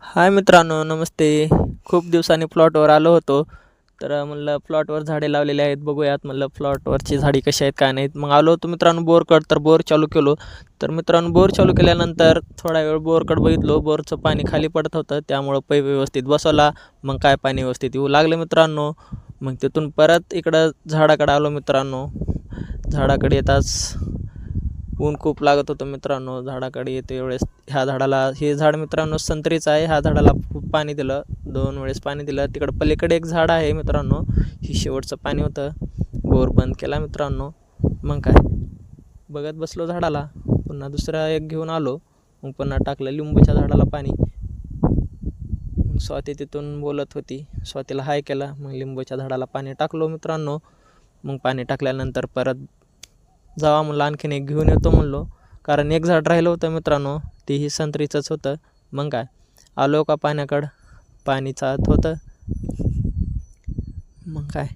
हाय मित्रांनो, नमस्ते. खूप दिवसांनी प्लॉटवर आलो होतो. तर म्हणलं प्लॉटवर झाडे लावलेली आहेत, बघूयात म्हणलं प्लॉटवरची झाडी कशी आहेत काय नाहीत. मग आलो होतो मित्रांनो बोरकड, तर बोर चालू केलो. तर मित्रांनो बोर चालू केल्यानंतर थोडा वेळ बोरकड बघितलो, बोरचं पाणी खाली पडत होतं, त्यामुळं पाईप व्यवस्थित बसवला. मग काय पाणी व्यवस्थित येऊ लागलं मित्रांनो. मग तिथून परत इकडं झाडाकडे आलो मित्रांनो. झाडाकडे येताच ऊन खूप लागत होतं मित्रांनो. झाडाकडे येते वेळेस ह्या झाडाला, हे झाड मित्रांनो संत्रीचं आहे. ह्या झाडाला खूप पाणी दिलं, 2 वेळेस पाणी दिलं. तिकडं पलीकडे एक झाड आहे मित्रांनो, ही शेवटचं पाणी होतं. बोर बंद केला मित्रांनो. मग काय बघत बसलो झाडाला. पुन्हा दुसरा एक घेऊन आलो. मग पुन्हा टाकलं लिंबूच्या झाडाला पाणी. मग स्वाती तिथून बोलत होती, स्वातीला हाय केला. मग लिंबूच्या झाडाला पाणी टाकलो मित्रांनो. मग पाणी टाकल्यानंतर परत जावा म्हणलं आणखीन एक घेऊन येतो म्हणलो, कारण एक झाड राहिलं होतं मित्रांनो, तेही संत्रीचंच होतं. मग काय आलो का पाण्याकडं, पाणी चालत होतं. मग काय